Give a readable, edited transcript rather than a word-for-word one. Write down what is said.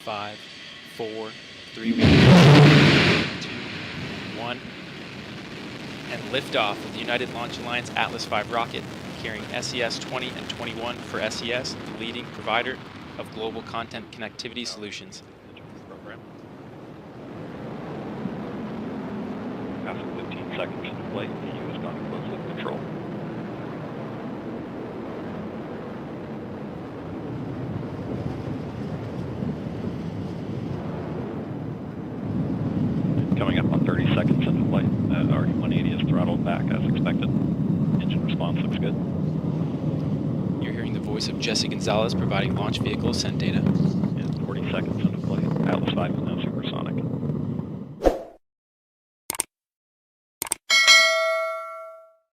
5, 4, 3, 2, 1, and liftoff of the United Launch Alliance Atlas V rocket, carrying SES-20 and 21 for SES, the leading provider of global content connectivity solutions. Program. After 15 seconds into flight, the U has gone to closed loop control. Coming up on 30 seconds into flight, RD-180 is throttled back as expected. Engine response looks good. You're hearing the voice of Jesse Gonzalez providing launch vehicle ascent data. And 40 seconds into flight, Atlas V is now